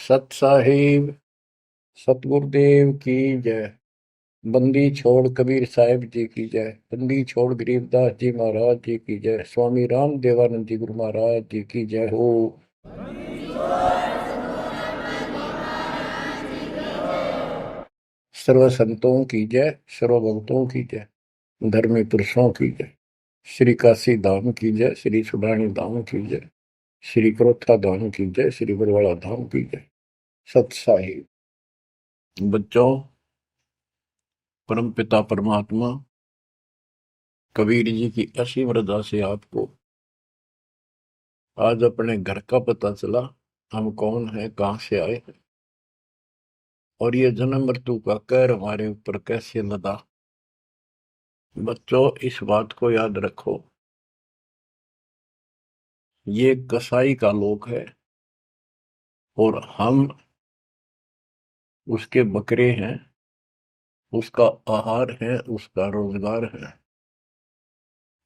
सत साहिब सतगुरुदेव की जय। बंदी छोड़ कबीर साहिब जी की जय। बंदी छोड़ गरीबदास जी महाराज जी की जय। स्वामी राम देवानंद जी गुरु महाराज जी की जय हो। सर्व संतों की जय, सर्व भक्तों की जय, धर्मी पुरुषों की जय। श्री काशी धाम की जय, श्री सुडानी धाम की जय, श्री क्रोथा धाम की जय, श्री बरवाड़ा धाम की जय। सत साहिब बच्चों, परम पिता परमात्मा कबीर जी की असीम रजा से आपको आज अपने घर का पता चला। हम कौन है, कहां से आए हैं, और ये जन्म मृत्यु का कहर हमारे ऊपर कैसे लदा। बच्चों, इस बात को याद रखो, ये कसाई का लोक है और हम उसके बकरे हैं, उसका आहार है, उसका रोजगार है।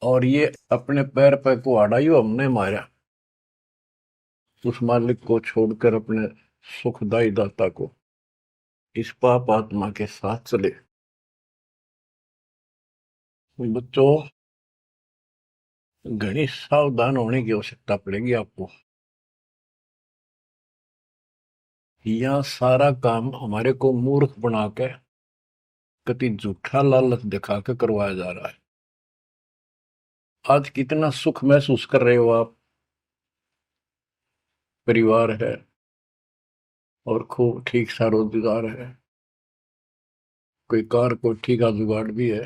और ये अपने पैर पे कुहाड़ा हमने मारा, उस मालिक को छोड़कर अपने सुखदाई दाता को इस पाप आत्मा के साथ चले। बच्चों, घनी सावधान होने की आवश्यकता पड़ेगी आपको। यह सारा काम हमारे को मूर्ख बना के कति झूठा लालच दिखा के करवाया जा रहा है। आज कितना सुख महसूस कर रहे हो आप, परिवार है और खूब ठीक सा रोजगार है, कोई कार को ठीक जुगाड़ भी है,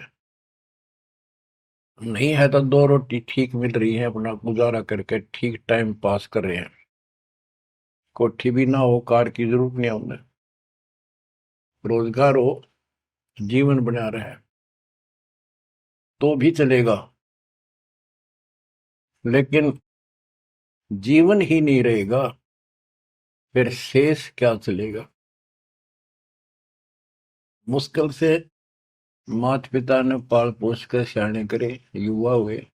नहीं है तो दो रोटी ठीक मिल रही है, अपना गुजारा करके ठीक टाइम पास कर रहे हैं। कोठी भी ना हो, कार की जरूरत नहीं है उन्हें, रोजगार हो, जीवन बना रहे तो भी चलेगा। लेकिन जीवन ही नहीं रहेगा, फिर शेष क्या चलेगा। मुश्किल से माता पिता ने पाल पोस कर सियाने करे, युवा हुए,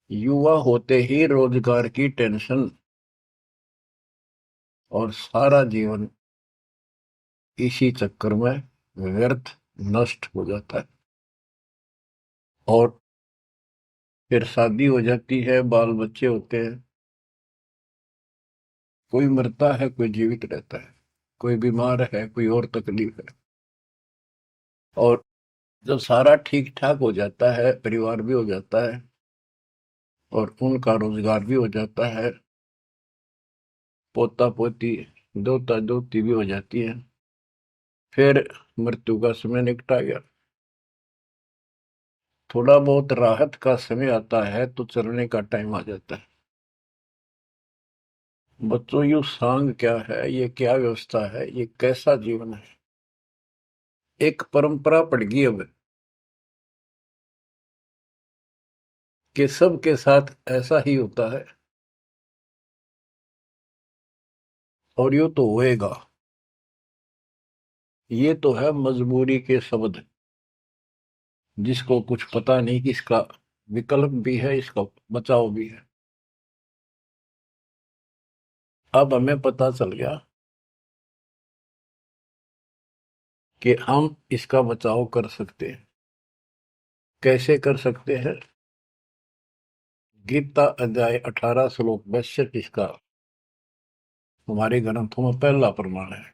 युवा होते ही रोजगार की टेंशन और सारा जीवन इसी चक्कर में व्यर्थ नष्ट हो जाता है। और फिर शादी हो जाती है, बाल बच्चे होते हैं, कोई मरता है, कोई जीवित रहता है, कोई बीमार है, कोई और तकलीफ है। और जब सारा ठीक ठाक हो जाता है, परिवार भी हो जाता है और उनका रोजगार भी हो जाता है, पोता पोती दोता दोती भी हो जाती है, फिर मृत्यु का समय निकटा गया। थोड़ा बहुत राहत का समय आता है तो चलने का टाइम आ जाता है। बच्चों, यू सांग क्या है, ये क्या व्यवस्था है, ये कैसा जीवन है। एक परंपरा पड़ गई अब कि सबके साथ ऐसा ही होता है और यो तो होएगा। ये तो है मजबूरी के शब्द, जिसको कुछ पता नहीं कि इसका विकल्प भी है, इसका बचाव भी है। अब हमें पता चल गया कि हम इसका बचाव कर सकते हैं। कैसे कर सकते हैं? गीता अध्याय 18 श्लोक 62 इसका हमारे ग्रंथों में पहला प्रमाण है,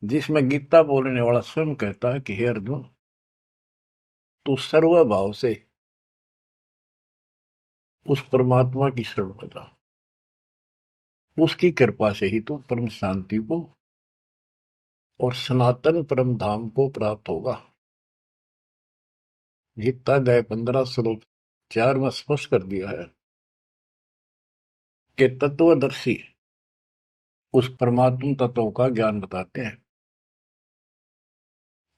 जिसमें गीता बोलने वाला स्वयं कहता है कि हे अर्जुन, तू सर्वभाव से उस परमात्मा की शरण में जा, उसकी कृपा से ही तू परम शांति को और सनातन परम धाम को प्राप्त होगा। गीता अध्याय 15 श्लोक 4 में स्पष्ट कर दिया है कि तत्वदर्शी उस परमात्म तत्व का ज्ञान बताते हैं,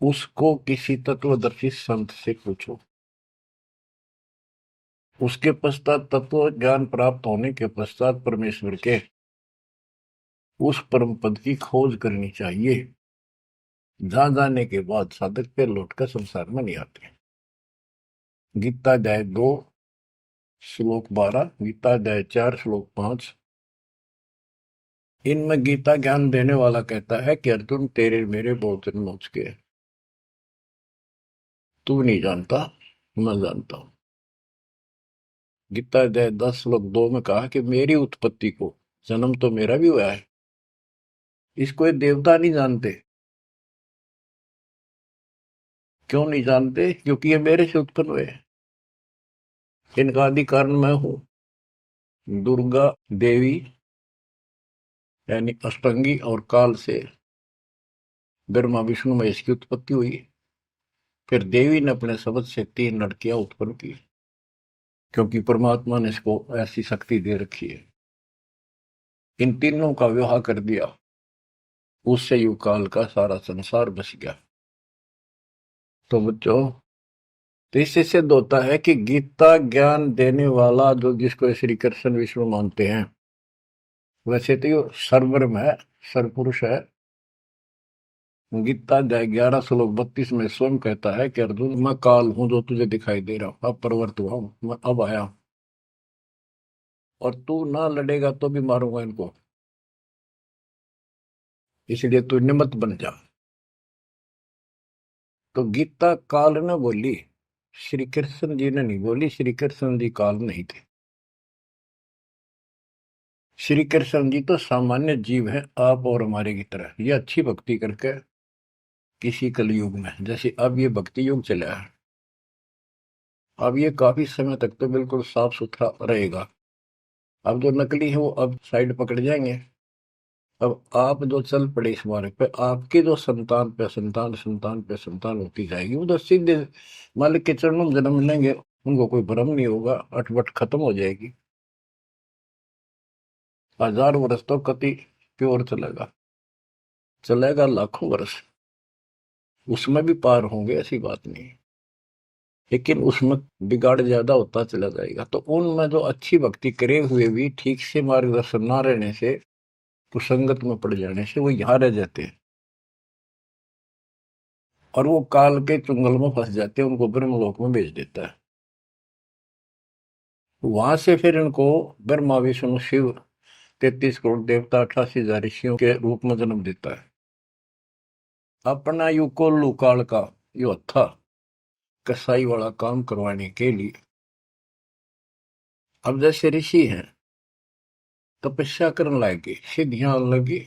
उसको किसी तत्वदर्शी संत से पूछो। उसके पश्चात तत्व ज्ञान प्राप्त होने के पश्चात परमेश्वर के उस परम पद की खोज करनी चाहिए, जहां जाने के बाद साधक पे लौटकर संसार में नहीं आते। गीता अध्याय 2 श्लोक 12, गीता अध्याय 4 श्लोक 5, इनमें गीता ज्ञान देने वाला कहता है कि अर्जुन तेरे मेरे बहुत जन्म हो चुके हैं, तू नहीं जानता, मैं जानता हूं। गीता अध्याय 10 श्लोक 2 में कहा कि मेरी उत्पत्ति को, जन्म तो मेरा भी हुआ है, इसको ये देवता नहीं जानते। क्यों नहीं जानते? क्योंकि ये मेरे से उत्पन्न हुए हैं। इनका आदि कारण मैं हूं। दुर्गा देवी यानी अष्टंगी और काल से ब्रह्मा विष्णु महेश की उत्पत्ति हुई। फिर देवी ने अपने शब्द से 3 लड़कियां उत्पन्न की, क्योंकि परमात्मा ने इसको ऐसी शक्ति दे रखी है। इन तीनों का विवाह कर दिया, उससे युग काल का सारा संसार बच गया। तो बच्चों, तो इससे सिद्ध होता है कि गीता ज्ञान देने वाला जो, जिसको श्री कृष्ण विष्णु मानते हैं, वैसे तो ये सर्वब्रह्म है, सर्वपुरुष है। गीता अध्याय 11 श्लोक 32 में स्वयं कहता है कि अर्जुन, मैं काल हूं जो तुझे दिखाई दे रहा हूं, अब प्रवर्त हुआ हूं, मैं अब आया हूं, और तू ना लड़ेगा तो भी मारूंगा इनको, इसलिए तू निमित्त बन जा। तो गीता काल ने बोली, श्री कृष्ण जी ने नहीं बोली। श्री कृष्ण जी काल नहीं थे। श्री कृष्ण जी तो सामान्य जीव है, आप और हमारे की तरह। ये अच्छी भक्ति करके किसी कलयुग में, जैसे अब ये भक्ति युग चला है, अब ये काफी समय तक तो बिल्कुल साफ सुथरा रहेगा। अब जो नकली है वो अब साइड पकड़ जाएंगे। अब आप जो चल पड़े इस मार्ग पे, आपकी जो संतान पे संतान संतान पे संतान होती जाएगी, वो तो सीधे मालिक के चरणों में जन्म लेंगे, उनको कोई भ्रम नहीं होगा, अटपट खत्म हो जाएगी। 1000 वर्ष तो कति प्योर चलेगा, चलेगा लाखों वर्ष, उसमें भी पार होंगे, ऐसी बात नहीं। लेकिन उसमें बिगाड़ ज्यादा होता चला जाएगा। तो उनमें जो अच्छी भक्ति करे हुए भी ठीक से मार्गदर्शन ना रहने से, कुसंगत में पड़ जाने से, वो यहाँ रह जाते हैं और वो काल के चुंगल में फंस जाते हैं, उनको ब्रह्मलोक में भेज देता है। वहां से फिर इनको ब्रह्मा विष्णु शिव 33 करोड़ देवता 88,000 ऋषियों के रूप में जन्म देता है। अपना युकोल्लू काल का यो था कसाई वाला काम करवाने के लिए। अब जैसे ऋषि हैं, तपस्या करने लगे, सिद्धियां लगी,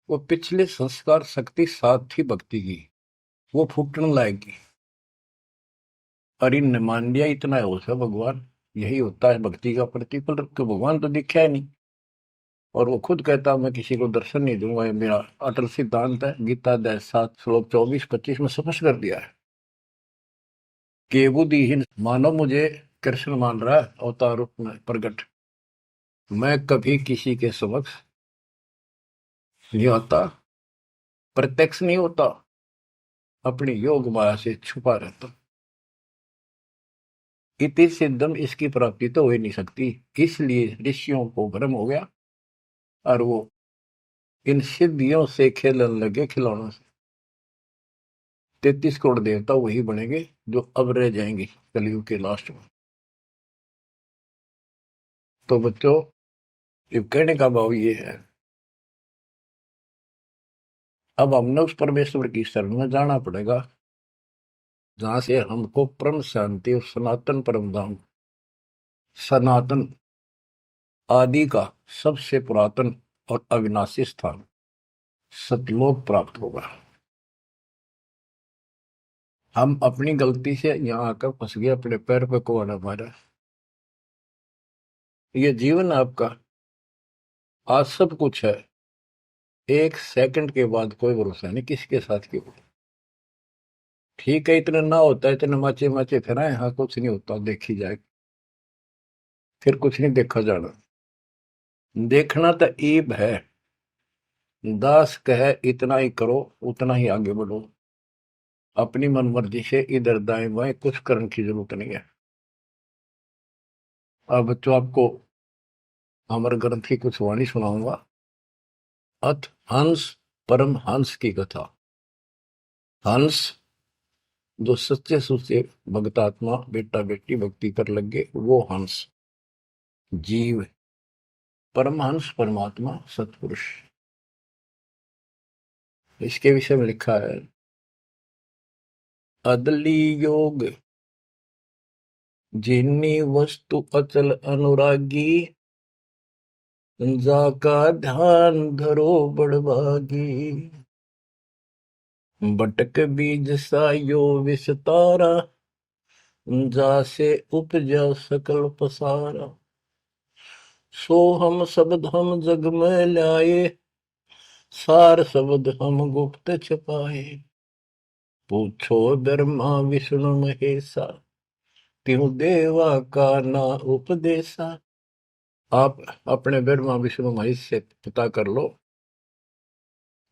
वो पिछले संस्कार शक्ति साथ थी भक्ति की, वो फूटने लायकी। और इनने मान लिया इतना हो सा भगवान, यही होता है भक्ति का प्रतिफल। तो भगवान तो दिखा है नहीं, और वो खुद कहता मैं किसी को दर्शन नहीं दूंगा, ये मेरा अटल सिद्धांत है। गीता अध्याय 7 श्लोक 24-25 में स्पष्ट कर दिया है कि बुद्धिहीन मानव मुझे कृष्ण मान रहा है अवतार रूप में प्रकट, मैं कभी किसी के समक्ष नहीं आता, प्रत्यक्ष नहीं होता, अपनी योग माया से छुपा रहता। इति सिद्धम, इसकी प्राप्ति तो हो ही नहीं सकती। इसलिए ऋषियों को भ्रम हो गया और वो इन सिद्धियों से खेलने लगे, खिलौनों से। 33 करोड़ देवता वही बनेंगे जो अब रह जाएंगे कलयुग के लास्ट में। तो बच्चों, ये कहने का भाव ये है, अब हमने उस परमेश्वर की शरण में जाना पड़ेगा जहां से हमको परम शांति और सनातन परम धाम, सनातन आदि का सबसे पुरातन और अविनाशी स्थान सतलोक प्राप्त होगा। हम अपनी गलती से यहाँ आकर फंस गए, अपने पैर पे कौन हमारा। ये जीवन आपका, आज सब कुछ है, 1 सेकंड के बाद कोई भरोसा नहीं किसके साथ क्यों। ठीक है, इतना ना होता है, इतने मचे मचे फिर हाँ कुछ नहीं होता, देखी जाए, फिर कुछ नहीं देखा जाना। देखना तो ईब है, दास कहे इतना ही करो, उतना ही आगे बढ़ो, अपनी मन मर्जी से इधर दाएं बाएं कुछ करने की जरूरत नहीं है। अब बच्चों, आपको अमर ग्रंथ की कुछ वाणी सुनाऊंगा। अथ हंस परम हंस की कथा। हंस जो सच्चे सुच्चे भक्तात्मा बेटा बेटी भक्ति कर लगे, वो हंस जीव। परमहंस परमात्मा सतपुरुष, इसके विषय में लिखा है, अदली योग जिन्नी वस्तु अचल अनुरागी, जाका ध्यान धरो बड़भागी। बटक बीज सायो विस्तारा, जासे उपजा सकल पसारा। सो हम शब्द हम जग में लाए, सार शब्द हम गुप्त छपाए। पूछो ब्रह्मा विष्णु महेशा, त्यों देवा का ना उपदेशा। आप अपने ब्रह्मा विष्णु महेश से पता कर लो,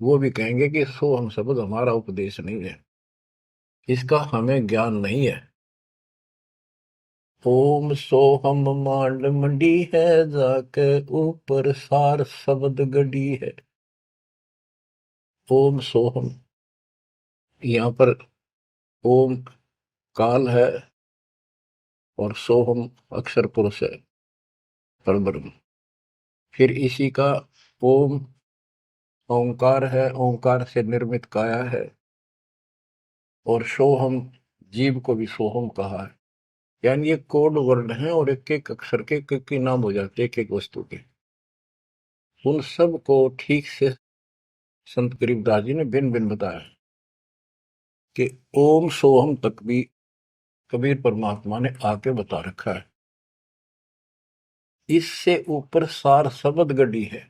वो भी कहेंगे कि सो हम शब्द हमारा उपदेश नहीं है, इसका हमें ज्ञान नहीं है। ओम सोहम मांड मंडी है, जाके ऊपर सार शब्द गड़ी है। ओम सोहम, यहाँ पर ओम काल है और सोहम अक्षर पुरुष है, परब्रह्म। फिर इसी का ओम ओंकार है, ओंकार से निर्मित काया है, और सोहम जीव को भी सोहम कहा है। यानी ये कोड वर्ण है और एक एक अक्षर के एक नाम हो जाते हैं, एक एक वस्तु के। उन सब को ठीक से संत गरीबदास जी ने भिन्न भिन्न बताया कि ओम सोहम तक भी कबीर परमात्मा ने आके बता रखा है। इससे ऊपर सार शब्द गढ़ी है,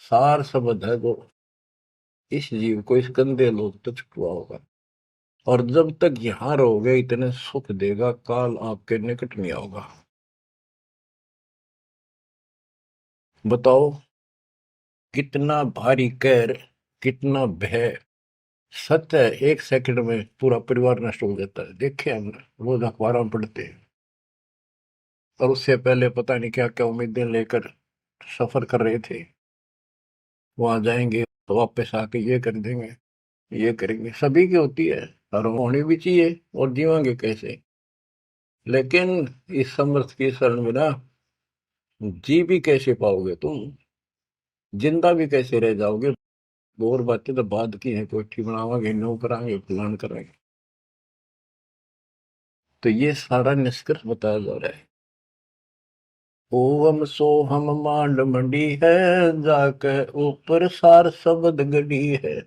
सार शब्द है जो इस जीव को इस गंदे लोग तक छुआ होगा, और जब तक यहां रहोगे इतने सुख देगा, काल आपके निकट नहीं आओगा। बताओ कितना भारी कहर, कितना भय। सत्य है, एक सेकंड में पूरा परिवार नष्ट हो जाता है, देखे हमने, रोज अखबारों में पढ़ते हैं। और उससे पहले पता नहीं क्या क्या उम्मीदें लेकर सफर कर रहे थे, वहां जाएंगे तो वापस आके ये कर देंगे, ये करेंगे। सभी की होती है और होनी भी चाहिए, और जीवांगे कैसे। लेकिन इस समर्थ की शरण में ना जी भी कैसे पाओगे तुम, जिंदा भी कैसे रह जाओगे। और बातें तो बाद की है, कोठी बनावांगे, नो करांगे, प्लान करांगे। तो ये सारा निष्कर्ष बताया जा रहा है। ओम सोहम मांड मंडी है, जाके ऊपर सार शब्द गढ़ी है।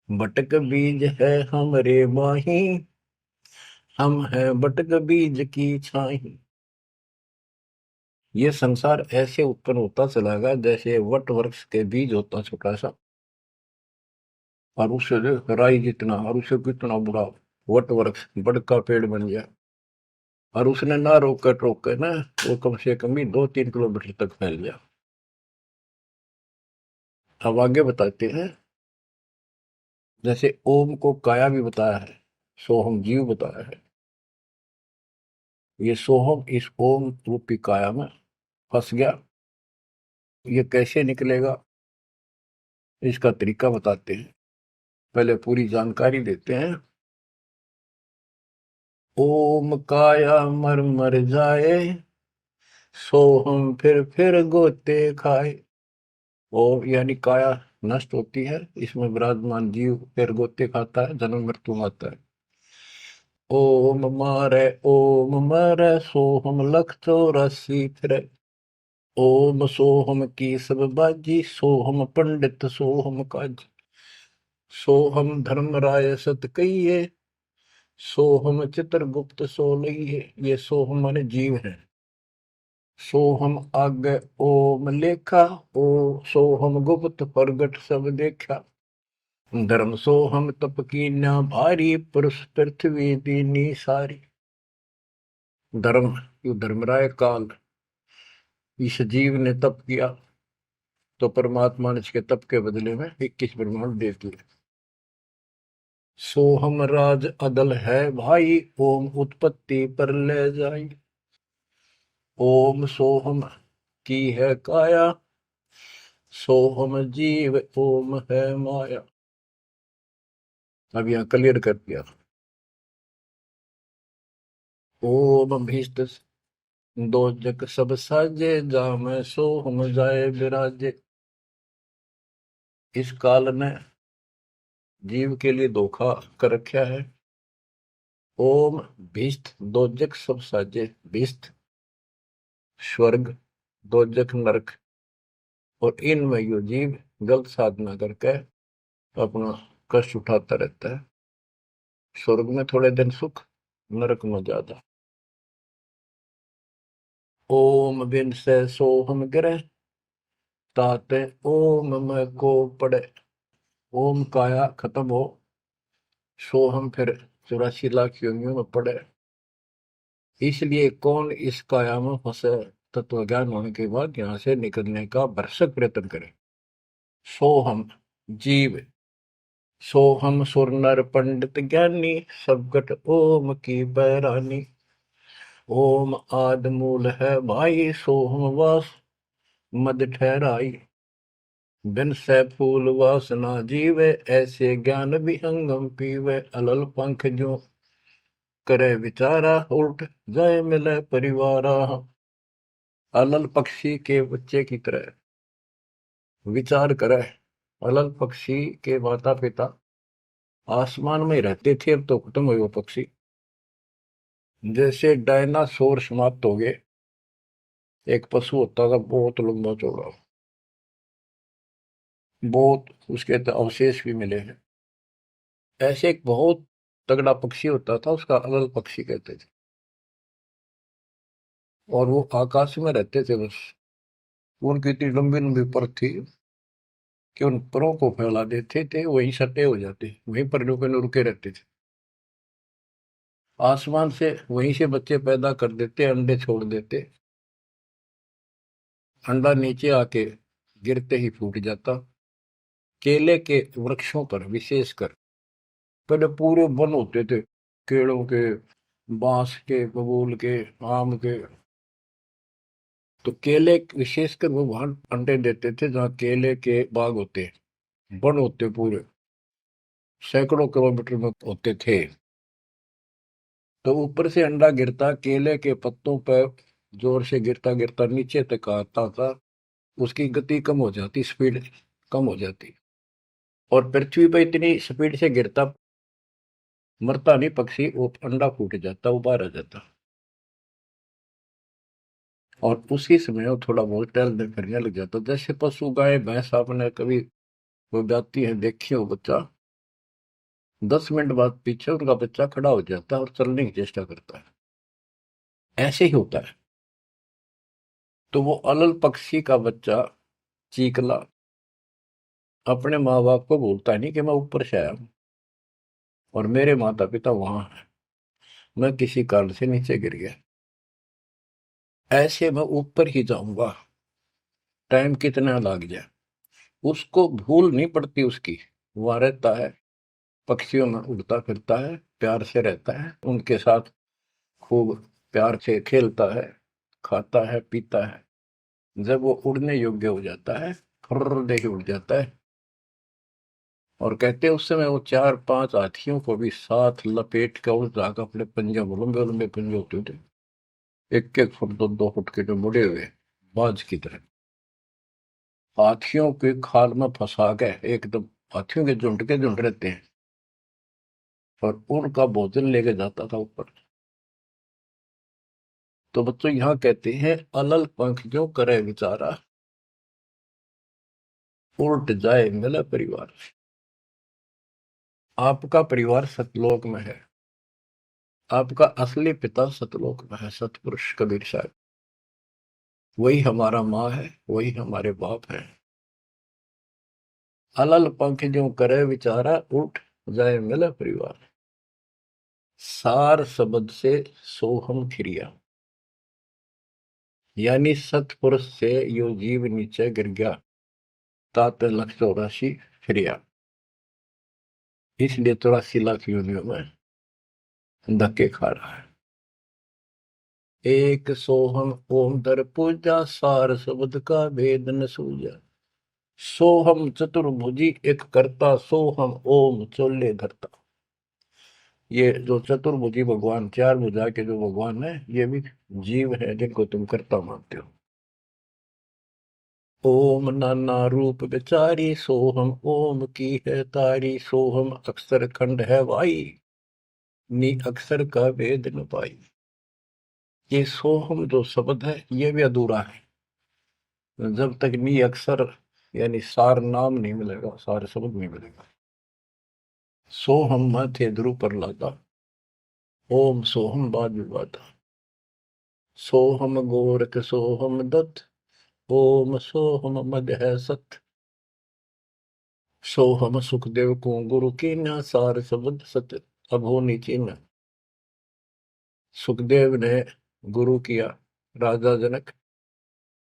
बटक बीज है हमरे माही, हम है बटक बीज की छाही। ये संसार ऐसे उत्पन्न होता चला गया जैसे वट वृक्ष के बीज होता छोटा सा, और उससे राई जितना, और उससे कितना बड़ा वट वृक्ष बड़का पेड़ बन गया। और उसने ना रोक कर टोक कर ना, वो कम से कम भी 2-3 किलोमीटर तक फैल गया। अब आगे बताते हैं, जैसे ओम को काया भी बताया है, सोहम जीव बताया है। ये सोहम इस ओम रूपी काया में फंस गया, ये कैसे निकलेगा इसका तरीका बताते हैं। पहले पूरी जानकारी देते हैं। ओम काया मर मर जाए, सोहम फिर गोते खाए। ओम यानी काया नष्ट होती है, इसमें विराजमान जीव फिर गोते खाता है, जन्म मृत्यु आता है। ओम मारे सोहम लख 84 फिरे। ओम सोहम की सब बाजी, सोहम पंडित सोहम काज। सोहम धर्म राय सत कहिए, सोहम चित्रगुप्त सो लइए। ये सोहम माने जीव है। सोहम आगे ओम लेखा, ओ सोहम गुप्त प्रगट सब देखा। धर्म सोहम तप की ना भारी, पुरुष पृथ्वी दीनी सारी। धर्म, यो धर्मराय काल, इस जीव ने तप किया तो परमात्मा ने इसके तप के बदले में 21 ब्रह्मांड दे दिए। सोहम राज अदल है भाई, ओम उत्पत्ति पर ले जाई। ओम सोहम की है काया, सोहम जीव ओम है माया। अब यहां क्लियर कर दिया। ओम भीष्ट दो जग सब साजे, जाम सो हम जाए विराजे। इस काल ने जीव के लिए धोखा कर रखा है। ओम भीष्ट दोजक सब साजे, भीष्ट स्वर्ग दोजक नरक, और इनमें यो जीव गलत साधना करके अपना कष्ट उठाता रहता है। स्वर्ग में थोड़े दिन सुख, नरक में ज्यादा। ओम बिन से सोहम गिरे, ताते ओम में को पड़े। ओम काया खत्म हो, सोहम फिर 84 लाख योनियों में पड़े। इसलिए कौन इस काया में फंसे, तत्व ज्ञान होने के बाद यहां से निकलने का भरसक प्रयत्न करे। सोहम जीव, सोहम सुर नर पंडित ज्ञानी, सबगट ओम की बैरानी। ओम आद मूल है भाई, सोहम वास मद ठहराई। बिन से फूल वासना जीवे, ऐसे ज्ञान विहंगम पीवे। अलल पंख जो करे विचारा, उल्ट जाए मिले परिवारा। अलल पक्षी के बच्चे की तरह विचार करे। अलल पक्षी के माता पिता आसमान में रहते थे, अब तो खत्म हुए वो पक्षी। जैसे डायनासोर समाप्त हो गए। एक पशु होता था बहुत लंबा चौड़ा, बहुत उसके तो अवशेष भी मिले हैं। ऐसे एक बहुत तगड़ा पक्षी होता था, उसका अलल पक्षी कहते थे। और वो आकाश में रहते थे बस। उनकी इतनी लंबी लंबी पर थी कि उन परों को फैला देते थे, वहीं सटे हो जाते, वहीं पर रुके न रुके रहते थे। आसमान से वहीं से बच्चे पैदा कर देते, अंडे छोड़ देते। अंडा नीचे आके गिरते ही फूट जाता। केले के वृक्षों पर विशेषकर पहले पूरे वन होते थे, केलों के, बांस के, बबूल के, आम के। तो केले विशेषकर वो वहां अंडे देते थे जहाँ केले के बाग होते, वन होते पूरे, सैकड़ों किलोमीटर में होते थे। तो ऊपर से अंडा गिरता, केले के पत्तों पर जोर से गिरता गिरता नीचे तक आता था। उसकी गति कम हो जाती, स्पीड कम हो जाती, और पृथ्वी पर इतनी स्पीड से गिरता, मरता नहीं पक्षी, वो अंडा फूट जाता, वो बाहर आ जाता। और उसी समय वो थोड़ा बहुत टहलने फिरने लग जाता। जैसे पशु गाय भैंस आपने कभी वो जाती है देखी हो, बच्चा 10 मिनट बाद पीछे उनका बच्चा खड़ा हो जाता है और चलने की चेष्टा करता है। ऐसे ही होता है। तो वो अलल पक्षी का बच्चा चीकला अपने माँ बाप को बोलता नहीं कि मैं ऊपर से आया हूं और मेरे माता पिता वहां हैं, मैं किसी कारण से नीचे गिर गया, ऐसे मैं ऊपर ही जाऊंगा, टाइम कितना लग जाए। उसको भूल नहीं पड़ती उसकी, वहां रहता है, पक्षियों में उड़ता फिरता है, प्यार से रहता है उनके साथ, खूब प्यार से खेलता है, खाता है, पीता है। जब वो उड़ने योग्य हो जाता है, फुर्र दे के उड़ जाता है। और कहते हैं उस समय वो 4-5 हाथियों को भी साथ लपेट कर उस जाकर अपने पंजे में, लंबे लंबे पंजे होते थे, 1-1 फुट 2-2 फुट के, जो मुड़े हुए बाज की तरह, हाथियों के खाल में फंसा के एकदम, हाथियों के झुंड रहते हैं, और उनका भोजन लेके जाता था ऊपर। तो बच्चों यहाँ कहते हैं अलल पंख जो करे विचारा, उल्ट जाए मिला परिवार। आपका परिवार सतलोक में है, आपका असली पिता सतलोक में है, सतपुरुष कबीर साहब। वही हमारा माँ है, वही हमारे बाप है। अलल पंख जो करे विचारा, उठ जाए मिला परिवार। सार शब्द से सोहम फिरिया, यानी सतपुरुष से यो जीव नीचे गिर गया, तात 184 फिरिया। इसलिए 84 लाख योनियों में धक्के खा रहा है। एक सोहम ओम दर पूजा, सार शब्द का भेद न सूझा। सोहम चतुर्भुजी एक करता, सोहम ओम चोले धरता। ये जो चतुर्भुजी भगवान, चार भुजा के जो भगवान है, ये भी जीव है जिनको तुम कर्ता मानते हो। ओम नाना रूप विचारी सोहम, ओम की है तारी सोहम, अक्षर खंड है वाई, नी अक्षर का वेद न पाई। ये सोहम जो शब्द है ये भी अधूरा है, जब तक नी अक्षर यानी सार नाम नहीं मिलेगा, सार शब्द नहीं मिलेगा। सोहम माथे ध्रुव पर लादा, ओम सोहम बाद विवादा, सोहम गोरख सोहम दत्त, ओम सोहम मद है सत, सोहम सुखदेव को गुरु की न, सार शब्द सत अभो नीचीन। सुखदेव ने गुरु किया राजा जनक,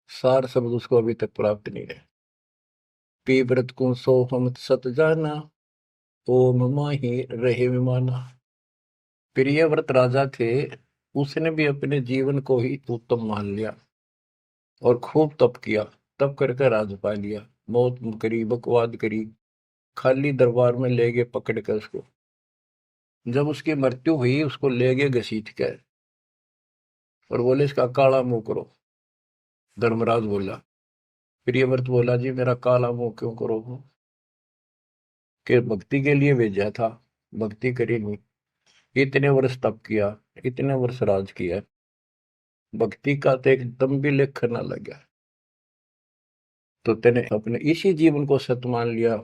सार शब्द उसको अभी तक प्राप्त नहीं है। पी व्रत को सोहम सत जाना, ओम माही रहे विमाना। प्रियव्रत राजा थे, उसने भी अपने जीवन को ही उत्तम मान लिया और खूब तप किया। तप करके राज पा लिया, मौत करी, बकवाद करी, खाली दरबार में ले गए पकड़ कर उसको। जब उसकी मृत्यु हुई उसको ले गए घसीट कर और बोले इसका काला मुंह करो। धर्मराज बोला, प्रियव्रत बोला जी मेरा काला मुंह क्यों करो? कि भक्ति के लिए भेजा था, भक्ति करी नहीं, इतने वर्ष तप किया, इतने वर्ष राज किया, भक्ति का तो एकदम भी लेख न लगा, तो तेने अपने इसी जीवन को सत्य मान लिया,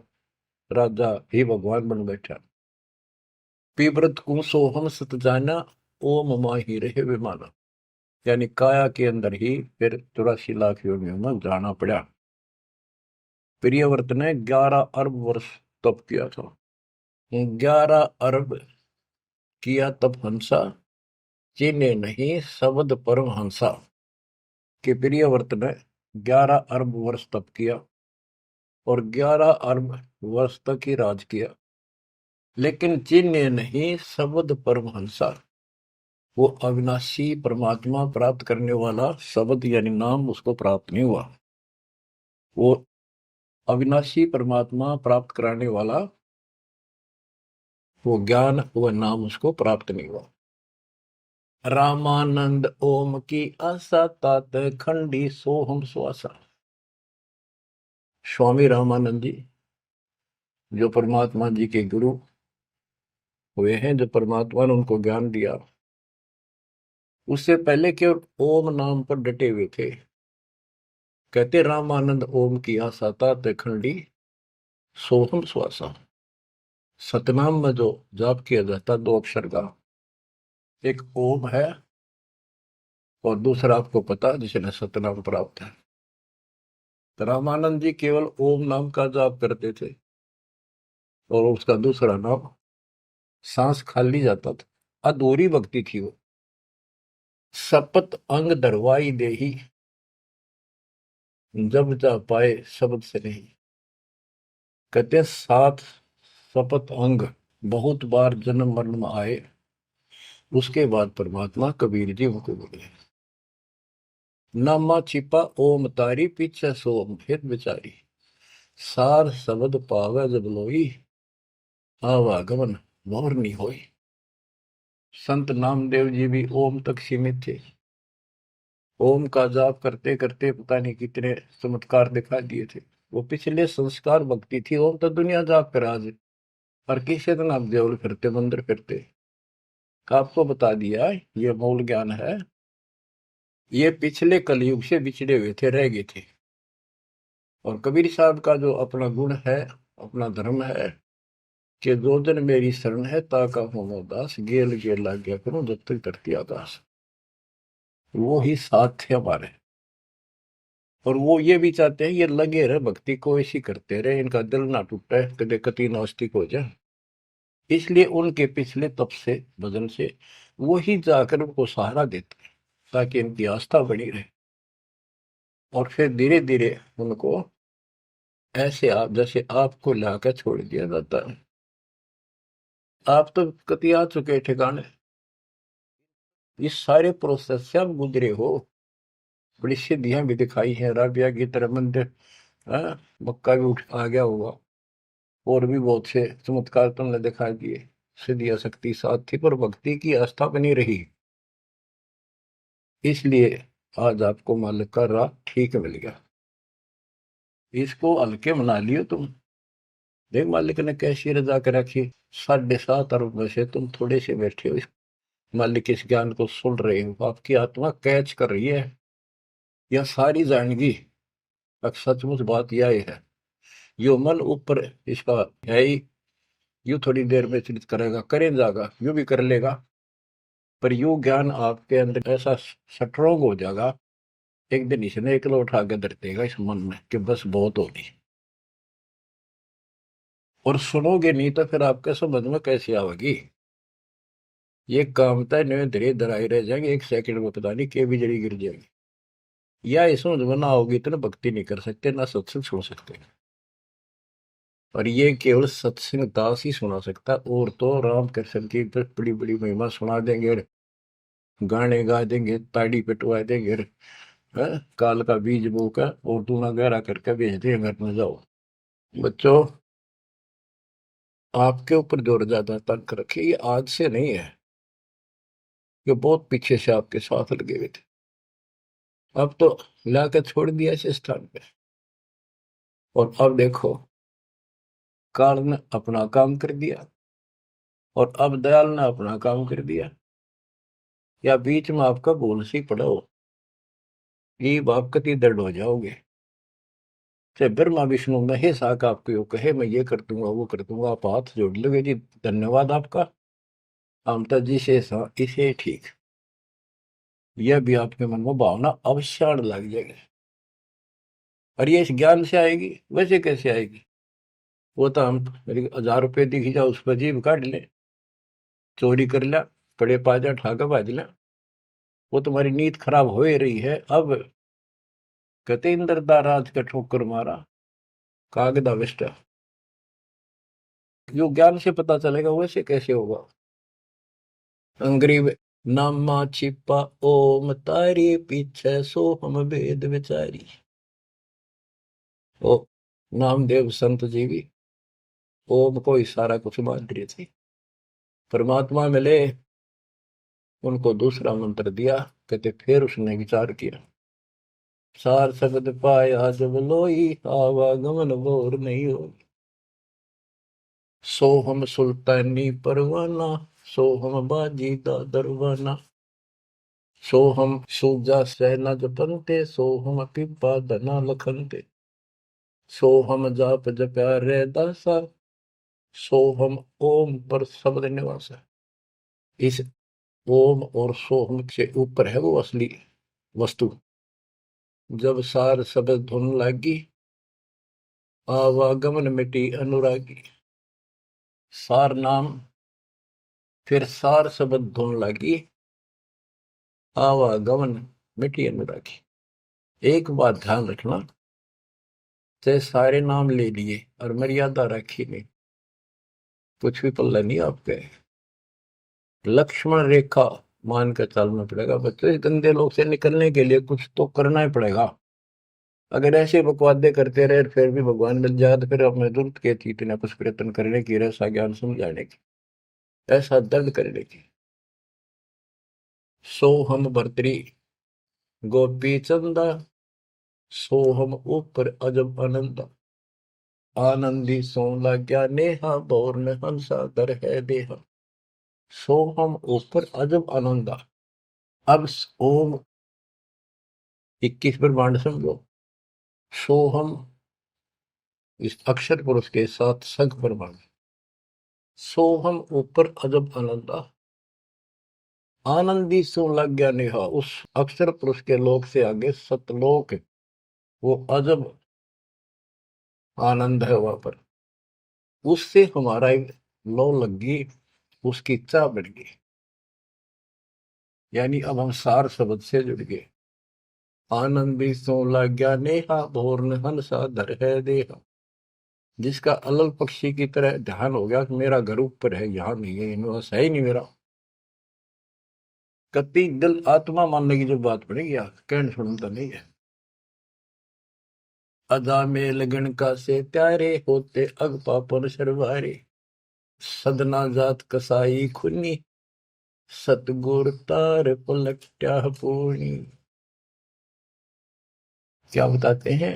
राजा ही भगवान बन बैठा। पीव्रत को सोहम सत जाना, ओम माही रहे विमाना। यानी काया के अंदर ही फिर 84 लाख योनियों में जाना पड़ा। प्रियव्रत ने 11 अरब वर्ष तप किया था। 11 अरब किया तप हंसा, चीने नहीं शब्द परम हंसा। कि प्रियव्रत ने 11 अरब वर्ष तप किया और 11 अरब वर्ष तक ही राज किया, लेकिन चीने नहीं शब्द परम हंसा। वो अविनाशी परमात्मा प्राप्त करने वाला शब्द यानी नाम उसको प्राप्त नहीं हुआ। वो अविनाशी परमात्मा प्राप्त कराने वाला वो ज्ञान, वो नाम उसको प्राप्त नहीं हुआ। रामानंद ओम की आशा, तात खंडी सोहम स्वासा। स्वामी रामानंद जी जो परमात्मा जी के गुरु हुए हैं, जो परमात्मा ने उनको ज्ञान दिया, उससे पहले केवल ओम नाम पर डटे हुए थे। कहते रामानंद ओम की आशा, तात खंडी सोहम स्वासा। सतनाम में जो जाप किया जाता 2 अक्षर का, एक ओम है और दूसरा आपको पता जिसने सतनाम प्राप्त है। तो रामानंद जी केवल ओम नाम का जाप करते थे और उसका दूसरा नाम, सांस खाली जाता था, अधूरी भक्ति थी वो। सपत अंग दरवाई देही, जब जा पाए शब्द से नहीं। कहते 7 सपत अंग बहुत बार जन्म मरण में आए, उसके बाद परमात्मा कबीर जी उनको बोले, नामा छिपा ओम तारी, पीछे सोम हित विचारी। सार शब्द पावे जब लोई, आवागमन मोर नहीं होई। संत नामदेव जी भी ओम तक सीमित थे। ओम का जाप करते करते पता नहीं कितने चमत्कार दिखा दिए थे। वो पिछले संस्कार भक्ति थी। ओम तो दुनिया जाप कर आज, और किसी दिन आप देवल फिरते, मंदिर फिरते। आपको बता दिया ये मूल ज्ञान है। ये पिछले कलयुग से बिछड़े हुए थे, रह गए थे। और कबीर साहब का जो अपना गुण है, अपना धर्म है कि दो दिन मेरी शरण है, ताका हो दास, गेल गेल लाग गया करूं जब तक धरती आकाश। वो ही साथ थे हमारे। और वो ये भी चाहते हैं ये लगे रहे भक्ति को, ऐसी करते रहे, इनका दिल ना टूटे, कदे कति नास्तिक हो जाए। इसलिए उनके पिछले तप से, भजन से वो ही जाकर उनको सहारा देते हैं ताकि इनकी आस्था बनी रहे। और फिर धीरे धीरे उनको ऐसे आप जैसे आपको लाकर छोड़ दिया जाता है। आप तो कति आ चुके ठिकाने, इस सारे प्रोसेस से आप गुजरे हो, बड़ी सिद्धियां भी दिखाई हैं। राबिया की तरह मंदिर, मक्का भी उठ आ गया होगा, और भी बहुत से चमत्कार तुमने दिखा दिए। सिद्धि शक्ति साथ थी पर भक्ति की आस्था बनी रही, इसलिए आज आपको मालिक का राह ठीक मिल गया। इसको हल्के मना लियो तुम। देख मालिक ने कैसी रजा कर रखी, 7.5 अरब में से तुम थोड़े से बैठे हो, मालिक इस ज्ञान को सुन रहे हो, आपकी आत्मा कैच कर रही है, यह सारी जानेगी। अब सचमुच बात यह है, यो मन ऊपर इसका है ही, यू थोड़ी देर में चिंतित करेगा, करें जाएगा, यू भी कर लेगा, पर यू ज्ञान आपके अंदर ऐसा स्ट्रोंग हो जाएगा, एक दिन इसने एकला उठा के धर देगा इस मन में कि बस बहुत होगी। और सुनोगे नहीं तो फिर आपके समझ में कैसे आवेगी। ये कामता नहीं धीरे धराई रह जाएंगे, एक सेकंड में पता नहीं के भी जड़ी गिर जाएगी। या इस समझ में ना होगी तो ना भक्ति नहीं कर सकते, ना सत्संग सुन सकते। और ये केवल सत्संग दास ही सुना सकता, और तो राम कृष्ण की बड़ी बड़ी महिमा सुना देंगे, गाने गा देंगे, ताड़ी पिटवा देंगे, काल का बीज बोकर और दूना गहरा करके भेज देंगे घर में, जाओ। बच्चों, आपके ऊपर जोर ज्यादा तंक रखिए, ये आज से नहीं है, ये बहुत पीछे से आपके साथ लगे हुए थे, अब तो लाकर छोड़ दिया इस स्थान पे। और अब देखो, काल ने अपना काम कर दिया और अब दयाल ने अपना काम कर दिया, या बीच में आपका भूल सी पड़ा हो, ये आप कति दर्द हो जाओगे। चाहे ब्रह्मा विष्णु महेश आका आपको यो कहे मैं ये कर दूंगा वो कर दूंगा, आप हाथ जोड़ लोगे जी धन्यवाद आपका, अमता जी से इसे ठीक, यह भी आपके मन में भावना अवश्य आने लग जाएगी। और ये इस ज्ञान से आएगी, वैसे कैसे आएगी? वो तो हम मेरी 1000 रुपये दिखी जाओ उस पर जीभ काट ले, चोरी कर लिया, कड़े पाजा ठाका भाज लिया, वो तुम्हारी नीयत खराब हो ही रही है। अब कहते इंद्रदा राज का ठोकर मारा कागदा विष्टा, जो ज्ञान से पता चलेगा वैसे कैसे होगा। अंग्रेज नामा छिपा ओम तारी पीछे सो हम भेद विचारी। ओ नामदेव संत जी भी ओम को इशारा कुछ मान रही थी, परमात्मा मिले, उनको दूसरा मंत्र दिया, कहते फिर उसने विचार किया, सार शब्द पाया जब लोई आवागमन बोर नहीं हो, सो हम सुल्तानी परवाना, सो हम बाजी दा दरवाना, सो हम सूजा सहना जपनते, सो हम पिपा धना लखनते, सो हम जाप जप्या रे दासा, सो हम ओम पर शब्द निवासा। इस ओम और सोहम से ऊपर है वो असली वस्तु। जब सार शब्द धुन लागी, आवागमन मिटी अनुरागी। सार नाम, फिर सार शब्द धुन लागी, आवागमन मिटी अनुरागी। एक बात ध्यान रखना, चाहे सारे नाम ले लिए और मर्यादा रखी नहीं, कुछ भी पल्ला नहीं आपके। लक्ष्मण रेखा मान कर चलना पड़ेगा बच्चों, इस गंदे लोग से निकलने के लिए कुछ तो करना ही पड़ेगा। अगर ऐसे बकवादे करते रहे फिर भी भगवान मिल जाए तो फिर हमें जरूरत क्या थी इतना कुछ प्रयत्न करने की, ऐसा ज्ञान समझाने की, ऐसा दर्द करने की। सो हम भर्तरी गोपी चंदा, सो हम ऊपर अजब आनंदा, आनंदी सो लाग्या नेहा, बोर में हंसा दर है देहा, सो हम ऊपर अजब आनंदा। अब ओम 21 ब्रह्मांड समझो, सो हम इस अक्षर पुरुष के साथ संख ब्रह्मांड, सो हम ऊपर अजब आनंदा, आनंदी सो लग गया नेहा, उस अक्षर पुरुष के लोक से आगे सतलोक, वो अजब आनंद है वहां पर, उससे हमारा एक लो लग गई, उसकी चाह बढ़ गई, यानी अब हम सार शब्द से जुड़ गए। आनंदी सो लग गया नेहा, भोर हंसा धर है देहा। जिसका अलल पक्षी की तरह ध्यान हो गया कि मेरा घर ऊपर है, यहाँ नहीं है, इनमें है ही नहीं मेरा, कति दिल आत्मा मानने की जो बात पड़ेगी कहने सुनता नहीं है। अदा में लगन का से प्यारे होते अग पापन शर्वारे, सदना जात कसाई खुनी, सतगुर तार पलट्या पूर्णी। क्या बताते हैं,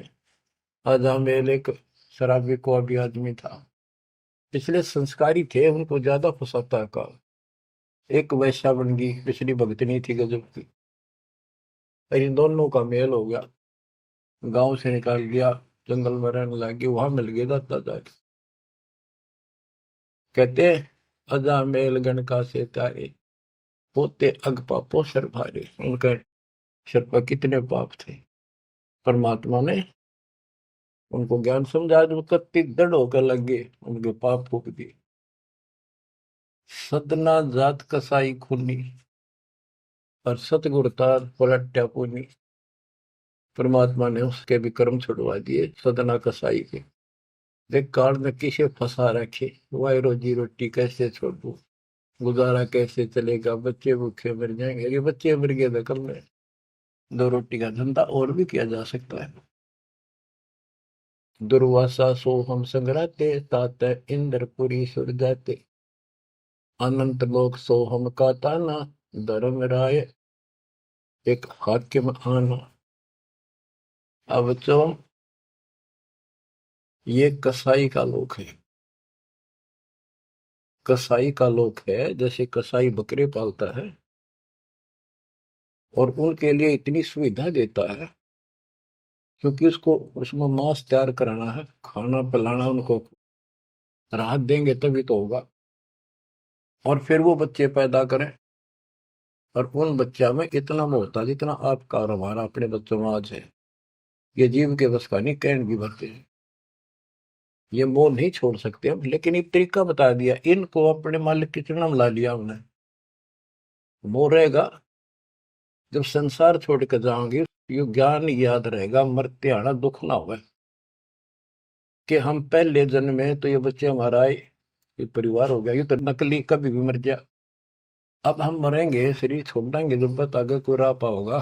अजामेल एक शराबी को अभी आदमी था, पिछले संस्कारी थे, उनको ज्यादा फंसाता का। एक वैश्या बन गई, पिछली भगतनी थी गजब की। इन दोनों का मेल हो गया, गांव से निकाल दिया, जंगल में रहने लगी, वहां मिल गए दाता जाके। कहते अजा मेल गण का से तारे, होते अग पापो सर भारे। उनके सिर पर कितने पाप थे, परमात्मा ने उनको ज्ञान समझा, जो कत्ती दृढ़ होकर लग गए, उनके पाप फूक दिए। सदना जात कसाई खूनी, और सतगुर तार पलट्या पूनी। परमात्मा ने उसके भी कर्म छुड़वा दिए, सदना कसाई के। देख काल में किसे फंसा रखे, वाई रोजी रोटी कैसे छोड़ू, गुजारा कैसे चलेगा, बच्चे भूखे मर जाएंगे। ये बच्चे मर गए तो कल में दो रोटी का धंधा और भी किया जा सकता है। दुर्वासा सो हम संग्राते, तात इंद्रपुरी सुर जाते। अनंत लोक सो हम का ताना, धर्म राय एक हाकिम आना। अब तो ये कसाई का लोक है, कसाई का लोक है। जैसे कसाई बकरे पालता है और उनके लिए इतनी सुविधा देता है, क्योंकि उसको उसमें मांस तैयार कराना है, खाना पिलाना, उनको राहत देंगे तभी तो होगा। और फिर वो बच्चे पैदा करें, और उन बच्चा में इतना मोहता जितना आपका और हमारा अपने बच्चों में आज है, ये जीव के बस का नहीं, कैंड भी भरते हैं। ये मोह नहीं छोड़ सकते हम, लेकिन एक तरीका बता दिया, इनको अपने मालिक की चरणों में ला लिया हमने। मोह रहेगा, जब संसार छोड़ कर जाओगे, ये ज्ञान याद रहेगा, मरते आना दुख ना होगा, कि हम पहले जन्म में तो ये बच्चे हमारा आए, ये परिवार हो गया, ये तो नकली, कभी भी मर जा। अब हम मरेंगे, शरीर छोड़ देंगे, जब तक आगे कोई राह पाओगा,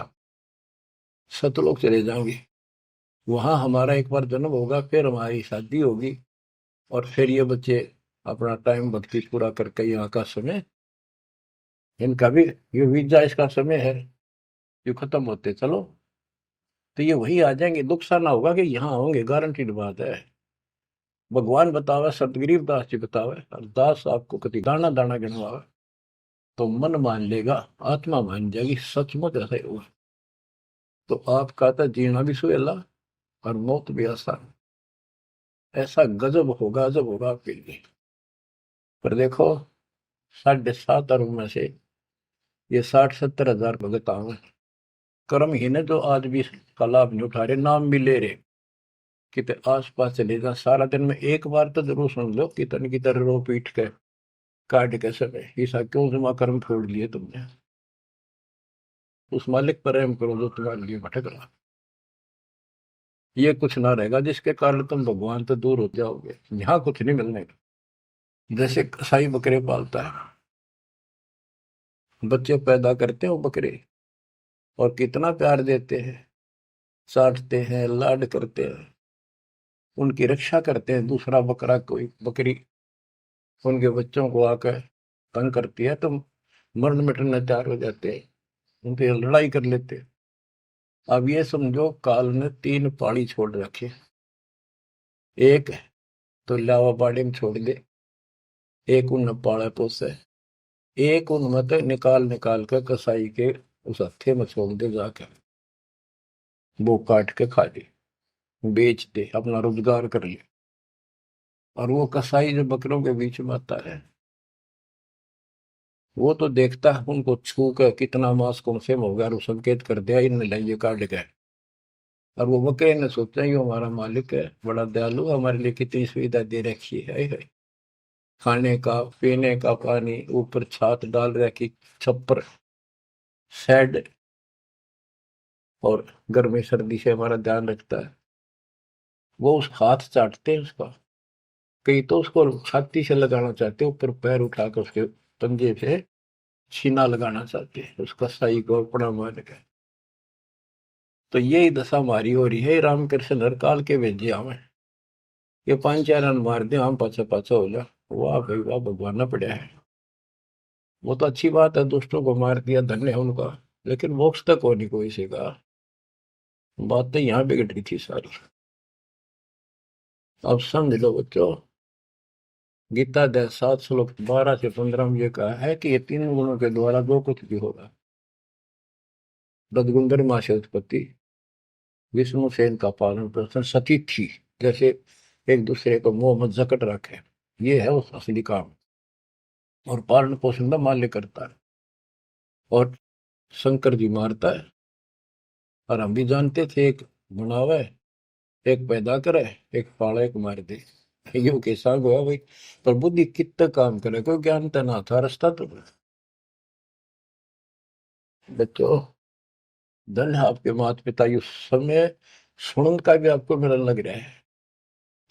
सतलोक चले जाएंगे। वहां हमारा एक बार जन्म होगा, फिर हमारी शादी होगी, और फिर ये बच्चे अपना टाइम भक्ति पूरा करके यहाँ का समय, इनका भी ये वीजा इसका समय है, ये खत्म होते चलो, तो ये वही आ जाएंगे। दुख सा ना होगा कि यहाँ होंगे, गारंटीड बात है। भगवान बतावे, सतगरीब दास जी बतावे, और दास आपको कति दाना दाना गिनवावे, तो मन मान लेगा, आत्मा मान जाएगी, सचमुच ऐसा ही होगा। तो आपका तो जीना भी सुहेला और मौत भी आसान। ऐसा गजब होगा, अजब होगा आपके लिए। पर देखो, 7.5 अरब में से ये 60-70 हजार भगत आवे, कर्महीन है जो आज भी इसका लाभ नहीं उठा रहे, नाम भी ले रहे। कितने आस पास चले जा, सारा दिन में एक बार तो जरूर सुन लो कितन की तरह रो पीट के काट के समय, ऐसा क्यों जमा कर्म छोड़ लिए तुमने। उस मालिक पर रहम करो जो तुम्हारे लिए भटक रहा। ये कुछ ना रहेगा जिसके कारण तुम भगवान से दूर हो जाओगे, यहाँ कुछ नहीं मिलने का। जैसे कसाई बकरे पालता है, बच्चे पैदा करते हैं वो बकरे, और कितना प्यार देते हैं, चाटते हैं, लाड करते हैं, उनकी रक्षा करते हैं। दूसरा बकरा कोई बकरी उनके बच्चों को आकर तंग करती है तो मरण मिटने तैयार हो जाते हैं, उनसे लड़ाई कर लेते हैं। अब ये समझो, काल ने 3 पाड़ी छोड़ रखे, एक तो लावा बाड़ी में छोड़ दे, एक उन पाड़ा पोसे, एक उन मत निकाल निकाल कर कसाई के उस हत्थे में छोड़ दे जाकर, वो काट के खा ले, बेच दे, अपना रोजगार कर ले। और वो कसाई जो बकरों के बीच में आता है, वो तो देखता है उनको छू कर कितना मांस कौन से हो गया, और वो संकेत कर दिया इन लाइए काट गए। और वो बकरे ने सोचा ये हमारा मालिक है, बड़ा दयालु, हमारे लिए कितनी सुविधा दे रखी है, खाने का पीने का पानी, ऊपर छात डाल रखी, छप्पर, शेड, और गर्मी सर्दी से हमारा ध्यान रखता है। वो उस हाथ चाटते हैं उसका, कई तो उसको छाती से लगाना चाहते, ऊपर पैर उठाकर उसके पंजे से छीना लगाना चाहते हैं, उसका सही को अपना मान के। तो यही दशा हमारी हो रही है। रामकृष्ण हर काल के भेजे हमें, ये 5 4 रन मार दे, हम पाछा पाछा हो जा, वाह भाई वाह, भगवान ना पड़ा है। वो तो अच्छी बात है, दुष्टों को मार दिया, धन्य है उनका। लेकिन मोक्ष तक हो नहीं कोई से का। बात तो यहाँ बिगड़ रही थी सारी। अब समझ लो बच्चों, गीता अध्याय 7 श्लोक 12 से 15 में ये कहा है कि ये तीन गुणों के द्वारा जो कुछ भी होगा, रजगुंदर माँ से उत्पत्ति, विष्णु से इनका पालन पोषण, सती थी, जैसे एक दूसरे को मोह मत जकट रखे, ये है उस असली काम। और पालन पोषण का माल्य करता है, और शंकर जी मारता है। और हम भी जानते थे, एक बनावे, एक पैदा करे, एक पाले, एक मार दे। यो कैसा हुआ भाई। पर बुद्धि कितना काम करे, कोई ज्ञान तो ना था, रास्ता तो बच्चों, धन है आपके माता पिता, ये समय सुनन का भी आपको मिलने लग रहा है।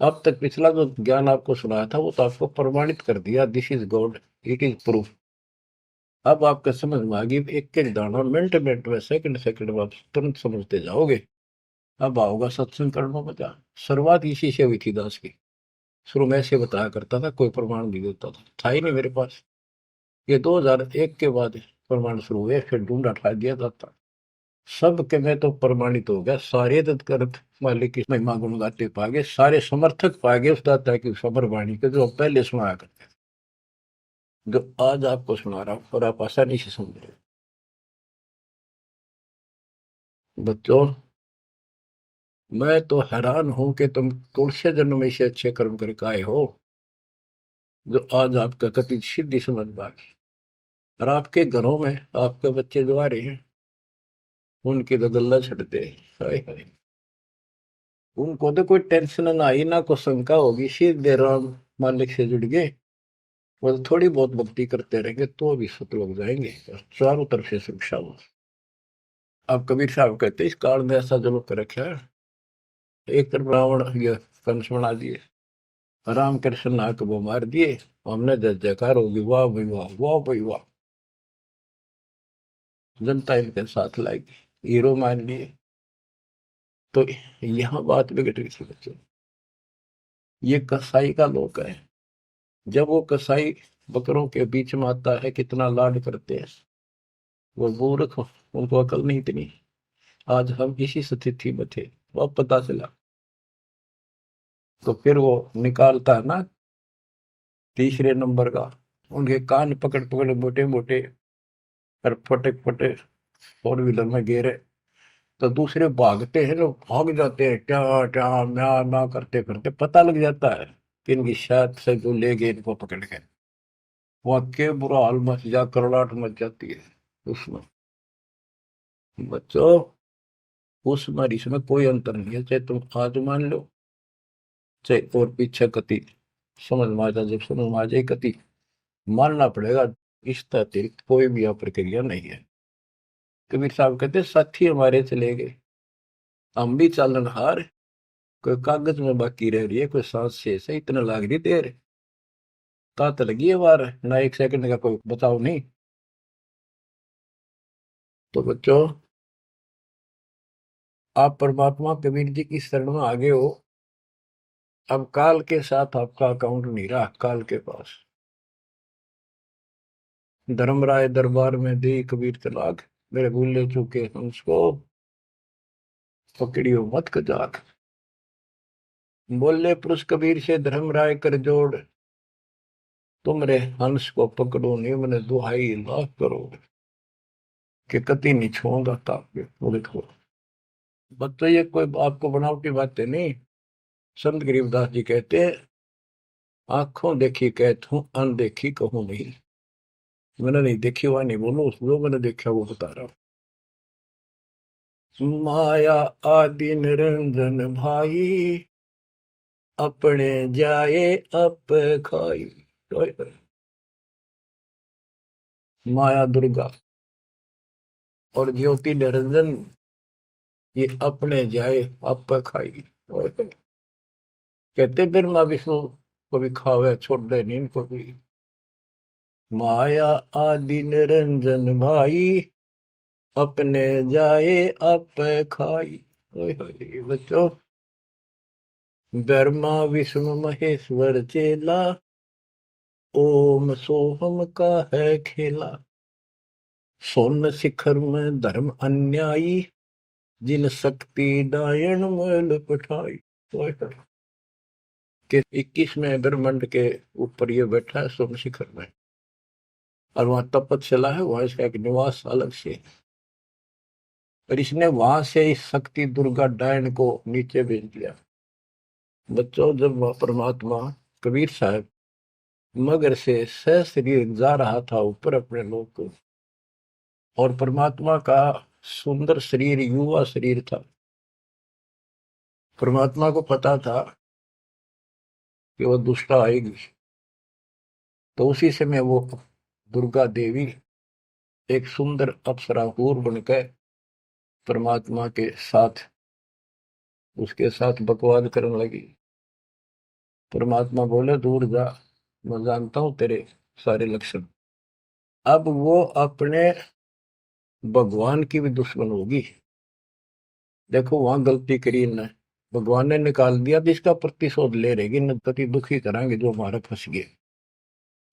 अब तक पिछला जो ज्ञान आपको सुनाया था वो तो आपको प्रमाणित कर दिया, this is God, it is proof. अब आपके समझ में आ गई, एक एक दाना मिनट मिनट में, सेकंड सेकंड में आप तुरंत समझते जाओगे। अब आओगा सत्संग करना मजा। शुरुआत इसी से हुई थी दास की। शुरू में ऐसे बताया करता था, कोई प्रमाण नहीं देता था ही नहीं मेरे पास। ये 2001 के बाद प्रमाण शुरू हुए, फिर ढूंढा ठा दिया जाता। सब के में तो प्रमाणित हो गया, सारे तत्कर्त मालिक की महिमा गुण गाते पागे, सारे समर्थक पागे उस दाता की सबर वाणी के, जो पहले सुनाया करते थे, जो आज आपको सुना रहा हूं, और आप आसानी से समझ रहे हो। बच्चों, मैं तो हैरान हूं कि तुम तुलसी जन्म में से अच्छे कर्म करके आए हो, जो आज आपका कति सिद्धि समझ पाए। और आपके घरों में आपके बच्चे जो आ रहे हैं, उनकी तो गल्ला छटते, हाय हाय। उनको तो कोई टेंशन ना आई, ना कोई शंका होगी, सीधे राम मालिक से जुड़ गए। वो तो थोड़ी बहुत भक्ति करते रहेंगे तो भी सत लोग जाएंगे, और चारों तरफ से सुरक्षा हो। अब कबीर साहब कहते इस काल में ऐसा जरूर कर रखा है, एक तरफ रावण ये कंस बना दिए, राम कृष्ण नाक वो मार दिए, हमने जय जयकार होगी, वाह भाई वाह, वाह भाई वाह। जनता इनके साथ लाएगी, हीरो मान लिए। तो यहाँ बात बिगड़ रही थी बच्चों। ये कसाई का लोक है। जब वो कसाई बकरों के बीच में आता है, कितना लाड करते हैं। वो मूर्ख, उनको अकल नहीं इतनी। आज हम इसी स्थिति में थे, वो पता चला। तो फिर वो निकालता है ना, तीसरे नंबर का, उनके कान पकड़ पकड़ मोटे मोटे, और फटे फटे फोर व्हीलर में गेरे। तो दूसरे भागते हैं, लोग भाग जाते हैं, क्या क्या म्या म्या करते करते, पता लग जाता है कि इनकी शायद से जो ले गए इनको पकड़ के। वहां के बुरा हाल मच जा, करड़ाहट मच जाती है उसमें। बच्चों, उसमें और इसमें कोई अंतर नहीं है, चाहे तुम आज मान लो, चाहे और पीछे कति समझ में आ जाए, जब समझ में आ जाए कति मानना पड़ेगा। इस अतिरिक्त कोई भी यहाँ प्रक्रिया नहीं है। कबीर साहब कहते साथी हमारे चले गए, हम भी चालन हार, कोई कागज में बाकी रह रही है, कोई सांस शेष है, इतना लाग रही देर, तात लगी है वार, ना एक सेकंड का कोई बचाव नहीं। तो बच्चों, आप परमात्मा कबीर जी की शरण में आगे हो। अब काल के साथ आपका अकाउंट नहीं रहा, काल के पास। धर्मराय दरबार में दी कबीर तलाक, मेरे भूले चूके हंस को पकड़ियो मत कजाक। बोले पुरुष कबीर से धर्मराय कर जोड़, तुमरे हंस को पकड़ो निम्न दुहाई लाख करोड़, कि कति नहीं छूंगा ताके। वो देखो बच्चों, ये कोई आपको बनावटी बातें नहीं। संत गरीबदास जी कहते हैं, आंखों देखी कहत हूं, अनदेखी कहूं नहीं। मैंने नहीं देखी हुआ नहीं बोलो, जो मैंने देखा वो बता रहा हूं। माया आदि निरंजन भाई, अपने जाए अप खाई। माया दुर्गा और ज्योति निरंजन, ये अपने जाए अप खाई। कहते ब्रह्मा विष्णु को भी खावे, छोड़ दे नहीं इनको भी। माया आदि निरंजन भाई, अपने जाए अप खाई। बच्चों, ब्रह्मा विष्णु महेश्वर चेला, ओम सोहम का है खेला, सोन शिखर में धर्म अन्यायी, जिन शक्ति डायन मैल पठाई। तो कि 21वें ब्रह्मांड के ऊपर ये बैठा है सोम शिखर में, और वहां तपस्या है, वहां इसका एक निवास अलग से है। और इसने वहां से इस शक्ति दुर्गा डायन को नीचे भेज दिया। बच्चों, जब वह परमात्मा कबीर साहब मगर से सशरीर जा रहा था ऊपर अपने लोक को, और परमात्मा का सुंदर शरीर युवा शरीर था, परमात्मा को पता था कि वह दुष्टा आएगी, तो उसी समय वो दुर्गा देवी एक सुंदर अप्सरा हूर बनकर परमात्मा के साथ उसके साथ बकवाद करने लगी। परमात्मा बोले, दूर जा, मैं जानता हूं तेरे सारे लक्षण। अब वो अपने भगवान की भी दुश्मन होगी। देखो वहां गलती करी इन्हें, भगवान ने निकाल दिया, तो इसका प्रतिशोध ले रहेगी, न पति दुखी कराएंगे जो हमारे फंस गए।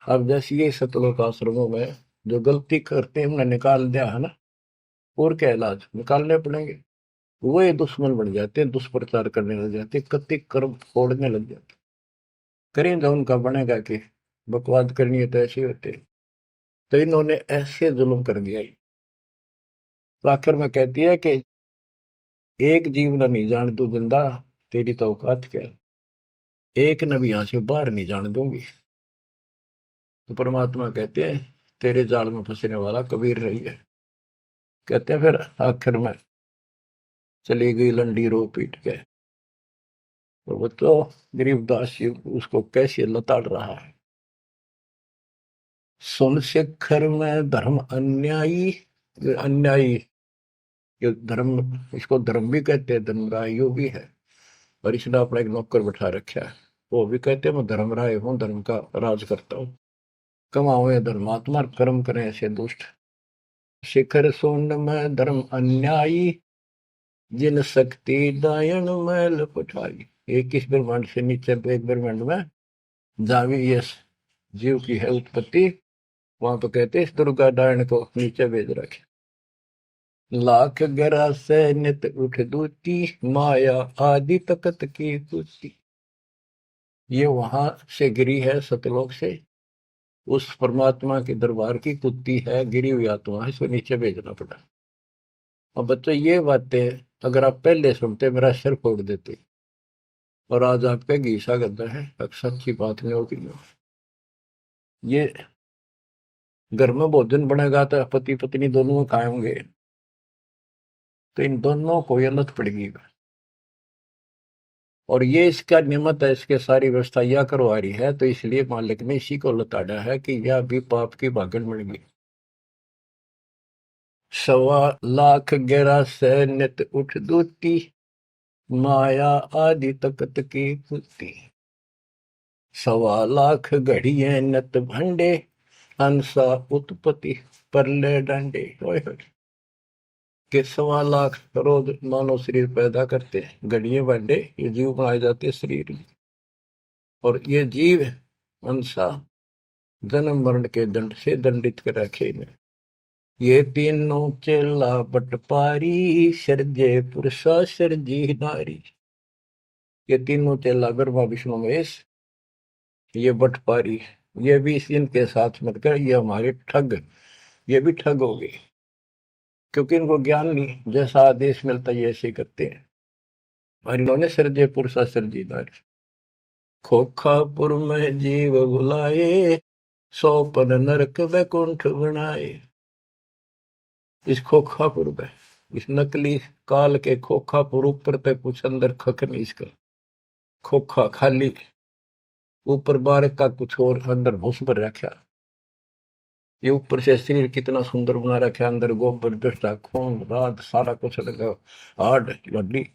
अब जैसे ये सतलोक आश्रमों में जो गलती करते हैं उन्हें निकाल दिया है ना, और क्या इलाज निकालने पड़ेंगे। वो ये दुश्मन बन जाते हैं, दुष्प्रचार करने लग जाते हैं, कति कर्म फोड़ने लग जाते। करें जो उनका बनेगा कि बकवाद करनी है तो ऐसे होते। तो इन्होंने ऐसे जुल्म कर दिया। तो आखिर में कहती है कि एक जीव न नहीं जान तू जिंदा, तेरी तो औकात क्या, एक न भी यहां से बाहर नहीं जाने दूंगी। तो परमात्मा कहते हैं, तेरे जाल में फंसने वाला कबीर रही है। कहते हैं फिर आखिर में चली गई लंडी रो पीट के। तो वो तो गरीबदास जी उसको कैसे लताड़ रहा है। सुन शिखर में धर्म अन्यायी, अन्यायी, ये धर्म, इसको धर्म भी कहते हैं, धर्मराय यो भी है। और इसने अपना एक नौकर बैठा रखा है, वो भी कहते हैं मैं धर्मराय हूँ, धर्म का राज करता हूँ। कमाओ ये धर्मात्मा, कर्म करें ऐसे दुष्ट। शिखर सोन में धर्म अन्यायी, जिन शक्ति दायन मैल पठाई। 21 ब्रह्मांड से नीचे एक ब्रह्मांड में जहां भी ये जीव की है उत्पत्ति, वहां तो कहते इस दुर्गा डायन को नीचे भेज रखे। लाख गरा से नित उठ दूती, माया आदि तकत की कुती। ये वहां से गिरी है सतलोक से, उस परमात्मा के दरबार की कुत्ती है, गिरी हुई आत्मा है, इसको नीचे भेजना पड़ा। अब बच्चों ये बातें अगर आप पहले सुनते मेरा सिर फोड़ देते, और आज आपका घीसा गद्दा है, सच्ची बात नहीं होगी। ये घर में भोजन बनेगा तो पति पत्नी दोनों खाएंगे, तो इन दोनों को ये लत पड़ेगी। और ये इसका निमित्त है, इसके सारी व्यवस्था यह करवा रही है, तो इसलिए मालिक ने इसी को लताड़ा है कि यह भी पाप की भागन बन गई। 1.25 लाख गहरा से नित उठ दूती, माया आदि तकत की कुती। 1.25 लाख घड़िए नत भंडे, हंसा उत्पत्ति परले डंडे। के 1.25 लाख रोज मानव शरीर पैदा करते हैं, घड़िए भांडे ये जीव बनाए जाते हैं शरीर में। और ये जीव हंसा जन्म मरण के दंड से दंडित कर रखे इन्हें। ये तीनों चेला बटपारी, सर्जे पुरुषा सर्जी नारी। ये तीनों चेला ब्रह्मा विष्णु महेश, ये बटपारी, ये भी इनके साथ मिलकर ये हमारे ठग, ये भी ठग हो गए, क्योंकि इनको ज्ञान नहीं, जैसा आदेश मिलता है ऐसे करते हैं। और इन्होंने सर्जे पुरुषा सर्जी नारी। खोखापुर में जीव बुलाए, 100 नरक वैकुंठ बनाए। इस खोखापुर में, इस नकली काल के खोखापुर ऊपर पे कुछ अंदर खक नहीं, इसका खोखा खाली, ऊपर बार का कुछ और अंदर भूस पर रखा। ये ऊपर से शरीर कितना सुंदर बना रखा, अंदर गोबर दस्ता खून रात सारा कुछ लगा, हार्ड हड्डी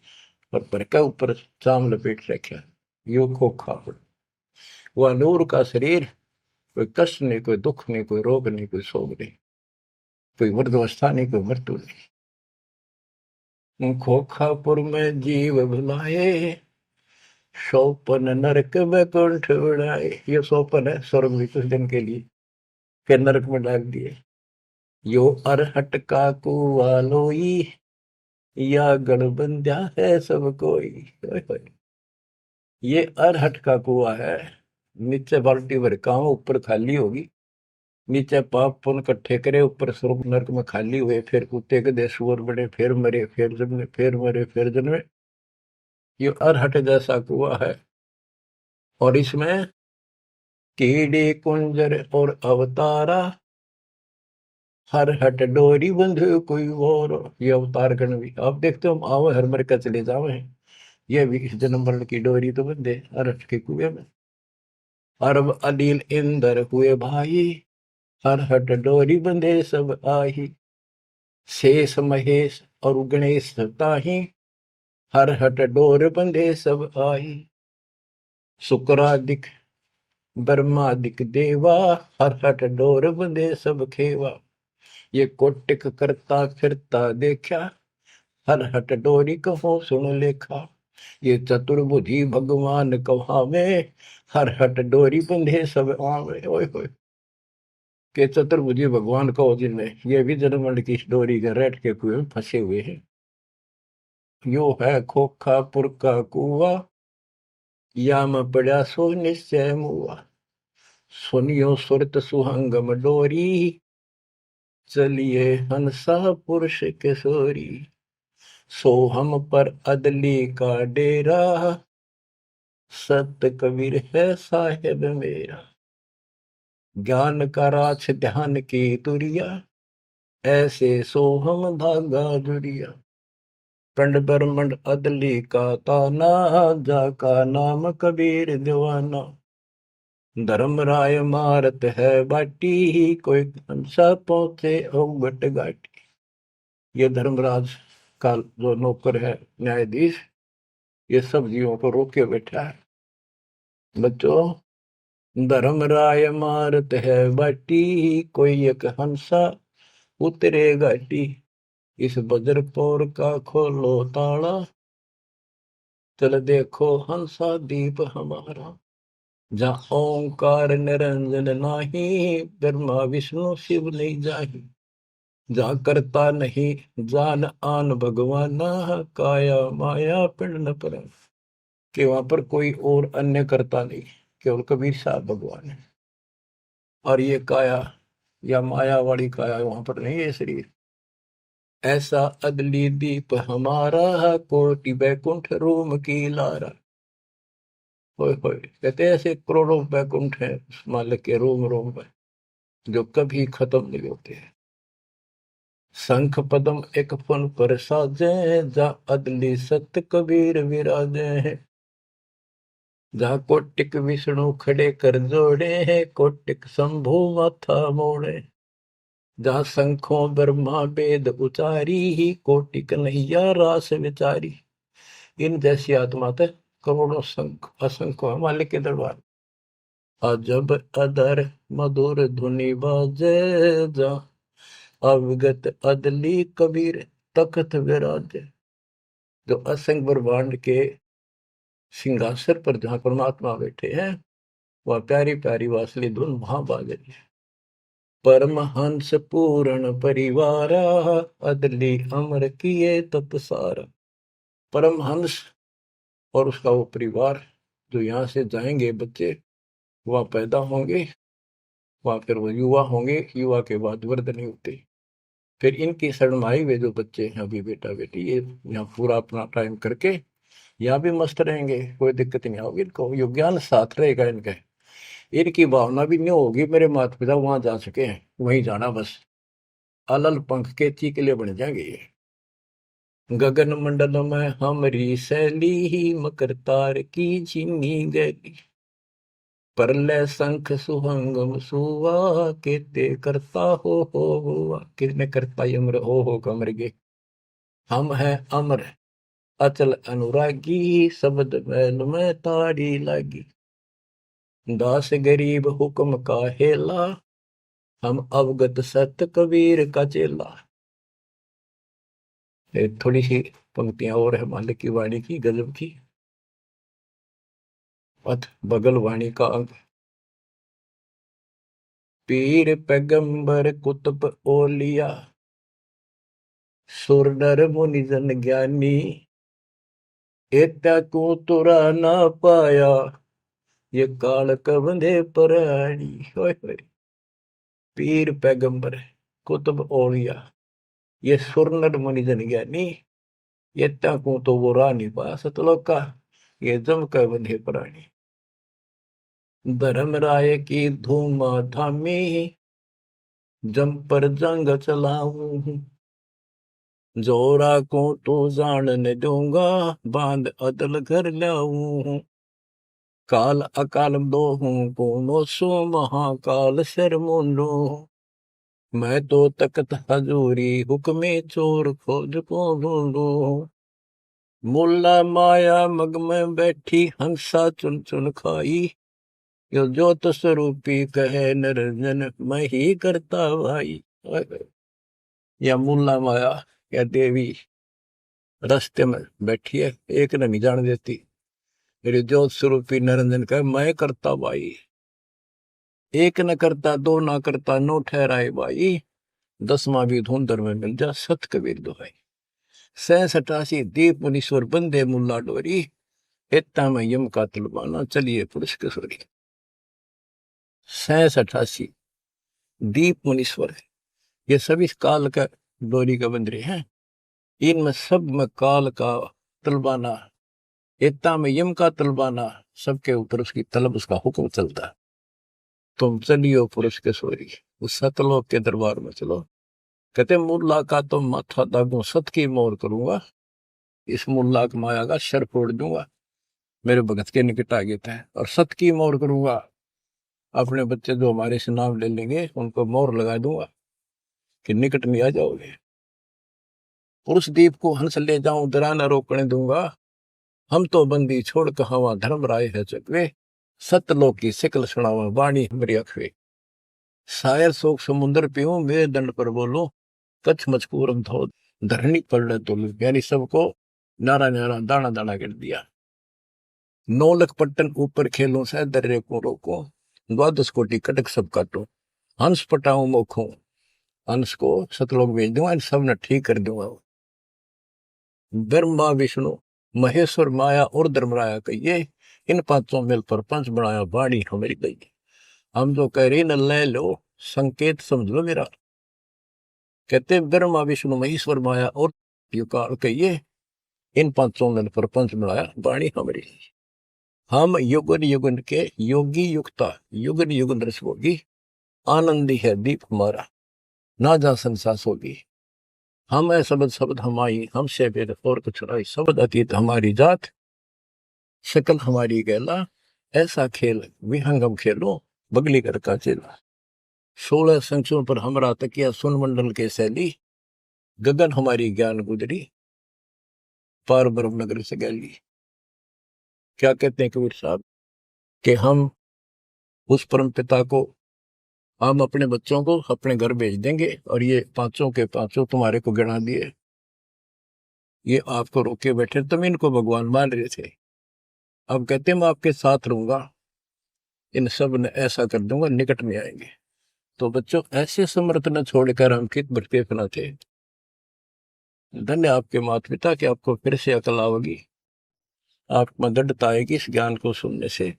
और पर का ऊपर चाम लपेट रखा। यो खोखापुर, वह नूर का शरीर, कोई कष्ट नहीं, कोई दुख नहीं, कोई रोग नहीं, कोई शोक नहीं, कोई वृद्धावस्था नहीं, कोई मृत्यु नहीं। खोखापुर में जीव बुलाए, सोपन नरक बैकुंठ बनाए, ये सोपन है स्वर्ग भी कुछ दिन के लिए, फिर नरक में डाल दिए। यो अरहट का कुआ लोई, या गण बंध्या है सब कोई। ओए होए। ये अरहट का कुआ है, नीचे बाल्टी भर काम, ऊपर खाली होगी। नीचे पाप पुण्य इकट्ठे करे, ऊपर स्वर्ग नरक में खाली हुए, फिर कुत्ते गधे सुअर बने, फिर मरे, फिर जन्मे, फिर मरे, फिर जन्मे। ये अरहट जैसा कुआ है। और इसमें कीड़े कुंजर और अवतारा, हर हट डोरी बंधु कोई और। ये अवतार गण भी आप देखते हो, आओ हर मर का चले जावे, ये भी इस जन्म मरण की डोरी तो बंधे अरहट के कुएं में। अरब अनिल इंद्र हुए भाई, हर हट डोरी बंधे सब आही। शेष महेश और गणेश ताही, हर हट डोर बंधे सब आही। शुक्रादिक ब्रह्मादिक देवा, हर हट डोर बंधे सब खेवा। ये कोटिक करता फिरता देखा, हर हट डोरी कहो सुन लेखा। ये चतुर्भुजी भगवान कहावे, हर हट डोरी बंधे सब आवे। ओए होए। के चतुर्भुजी भगवान कहो जिनमें, ये भी जन्मंड की डोरी के रेट के कुएं में फंसे हुए हैं। यो है खोखापुर का कुआ, या में पड़ा सो निश्चय मुआ। सुनियो सुरत सुहंगम डोरी, चलिए हंसा पुरुष किशोरी। सो हम पर अदली का डेरा, सत कबीर है साहेब मेरा। ज्ञान का राछ ध्यान की तुरिया, ऐसे सो हम धागा जुरिया। पंड ब्रह्मंड अदली का ताना, जाका नाम कबीर दीवाना। धर्म राय मारत है बाटी, कोई हंसा पहुंचे अवगट घाटी। ये धर्मराज का जो नौकर है न्यायाधीश, ये सब जीवों को रोक के बैठा है। बच्चों, धर्म राय मारत है बाटी, कोई एक हंसा उतरे घाटी। इस बजरपुर का खोलो ताला, चल देखो हंसा दीप हमारा। जहाँ ओंकार निरंजन नाही, ब्रह्मा विष्णु शिव नहीं जाही। जहाँ करता नहीं जान आन भगवाना, काया माया पिंड न पर। कि वहां पर कोई और अन्य करता नहीं, केवल कबीर साहब भगवान है। और ये काया या माया वाली काया वहां पर नहीं है शरीर। ऐसा अदली दीप हमारा, कोटि बैकुंठ रोम की लारा। होए होए। कहते हैं ऐसे करोड़ों बैकुंठ है उस मालिक के रोम रोम में, जो कभी खत्म नहीं होते हैं। शंख पदम एक फन पर साजे, जा अदली सत कबीर विराजे हैं। जहाँ कोटिक विष्णु खड़े कर जोड़े हैं, कोटिक शंभु माथा मोड़े। जहाँ शंखों ब्रह्मा वेद उचारी, ही कोटि कन्हैया रास विचारी। इन जैसी आत्मा थे करोड़ों शंख असंख्य है मालिक के दरबार। अजब अदर मधुर धुनि बाजे, जा अविगत अदली कबीर तख्त विराजे। जो असंख्य ब्रह्मांड के सिंहासन पर जहाँ परमात्मा बैठे हैं, वह प्यारी प्यारी वासली धुन वहां बाज रही है। परमहंस पूर्ण परिवारा, अदली अमर किए तत्सारा। परमहंस और उसका वो परिवार, जो यहाँ से जाएंगे बच्चे, वह पैदा होंगे, वह फिर वो युवा होंगे, युवा के बाद वृद्ध नहीं होते। फिर इनकी शरणमाई वे जो बच्चे हैं अभी बेटा बेटी, ये यहाँ पूरा अपना टाइम करके यहाँ भी मस्त रहेंगे, कोई दिक्कत नहीं होगी इनको, यो ज्ञान साथ रहेगा इनके। इनकी भावना भी नहीं होगी मेरे माता पिता वहां जा चुके हैं, वहीं जाना बस। अलल पंख के चीकले बन जाएंगे ये। गगन मंडल में हमरी शैली, ही मकर तार की झीनी गैली। परलय शंख सुहंगम सुवा, केते करता हो हुआ। किसने करता अमर हो कमर गे। हम हैं अमर अचल अनुरागी, शब्द मैल में ताड़ी लागी। दास गरीब हुक्म का हेला, हम अवगत सत कबीर का चेला। थोड़ी सी पंक्तियां और है मालिक की वाणी की गजब की। पथ बगल वाणी का अंग। पीर पैगंबर कुतुब ओलिया, सुर नर मुनि जन ज्ञानी, एता को तुरा ना पाया, ये काल कबंधे प्राणी। होय होय। पीर पैगंबर कुतुब ओलिया, ये सुर नर मुनि जन ज्ञानी, एता को तो वो रानी पा सतलोका, ये जम का बंधे प्राणी। धर्म राय की धूम थामी, जम पर जंग चलाऊं, जोरा को तो जान न दूंगा, बांध अदल घर लाऊं। काल अकाल दो हूं कोनो सो, महाकाल शर मुंडो, मैं तो तकत हजूरी हुक्मे चोर खोज को ढूंढो। मुल्ला माया मग में बैठी, हंसा चुन चुन खाई, यो ज्योत स्वरूपी कहे निरंजन, मैं ही करता भाई। या मुल्ला माया या देवी रास्ते में बैठी है, एक ने नहीं जान देती। मेरे ज्योत स्वरूपी निरंजन कहे मैं करता भाई। एक न करता, दो ना करता, नो ठहराए भाई, 10वां भी धुंधर में मिल जा, सत कबीर दोहाई। 67 दीप मुनीश्वर बंदे मुल्ला डोरी, इतना में यम का तलबाना, चलिए पुरुष किशोरी। 67 दीप मुनीश्वर है, ये सभी काल का डोरी का बंदरे हैं। इनमें सब में काल का तलबाना, इतना में यम का तलबाना, सबके ऊपर उसकी तलब, उसका हुक्म चलता। तुम चलियो पुरुष किशोरी, उस सतलोक के दरबार में चलो। कहते मुल्ला का तो माथा दागू, सत की मोर करूंगा, इस मुल्ला की माया का शर फोड़ दूंगा। मेरे भगत के निकट आ गए थे, और सत की मोर करूंगा, अपने बच्चे जो हमारे से नाम ले लेंगे उनको मोर लगा दूंगा कि निकट में आ जाओगे। पुरुष दीप को हंस ले जाऊं, दरा न रोकने दूंगा, हम तो बंदी छोड़ कहावा, धर्म राय है चकवे, सतलोक की सिकल सुनावा, वाणी हमारी अखवे। शायर शोक समुद्र पीऊं, मेरे दंड पर बोलो, कच्छ मचकूरम धो धरनी पर तो, यानी सबको नारा नारा दाना दाना कर दिया। 9 लख पट्टन ऊपर खेलों से दर्रे को रोको, 12 कोटि कटक सब काटो, हंस पटाऊं मोखों, हंस को सतलोक भेज दूंगा, इन सब ने ठीक कर दूंगा। ब्रह्मा विष्णु महेश्वर माया और धर्मराया कहिए, इन पांचों मिल पर पंच बनाया, वाणी हमारी गई। हम जो कह रहे न ले लो, संकेत समझ लो मेरा। कहते ब्रह्मा विष्णु महेश्वर माया और युकाल कहिए, इन पांचों मिल पर पंच बनाया, वाणी हमारी। हम युगन युगन के योगी युक्ता, युगन युगन रस होगी, आनंदी है दीप हमारा, ना जा संसास होगी। हम है शब्द शब्द हमारी, हमसे भेद और कुछ नहीं, शब्द अतीत हमारी जात, शकल हमारी गैला, ऐसा खेल विहंगम खेलो, बगली कर का चेला। 16 संख्यों पर हमरा तकिया, सुन मंडल के शैली, गगन हमारी ज्ञान गुजरी, पार ब्रह्म नगर से गैली। क्या कहते हैं कबीर साहब कि हम उस परम पिता को, हम अपने बच्चों को अपने घर भेज देंगे, और ये पांचों के पांचों तुम्हारे को गिना दिए, ये आपको रोके बैठे, तुम इनको भगवान मान रहे थे। अब कहते मैं आपके साथ रहूंगा, इन सब ने ऐसा कर दूंगा, निकट में आएंगे। तो बच्चों ऐसे समर्थ न छोड़कर हम कित भटके फना थे। धन्य आपके माता पिता कि आपको फिर से अकल आओगी, आप मददता आएगी इस ज्ञान को सुनने से,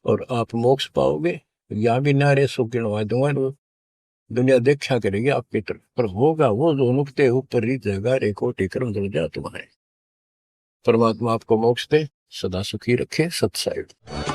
और आप मोक्ष पाओगे। यहाँ भी नारे सुख गिनवा दूंगा, दुनिया देखा करेगी आपकी तरफ, पर होगा वो जो नुकते ऊपर रीत जगा रे कोटि कर्म जल जा तुम्हारे। परमात्मा आपको मोक्ष दे, सदा सुखी रखे। सत साहिब।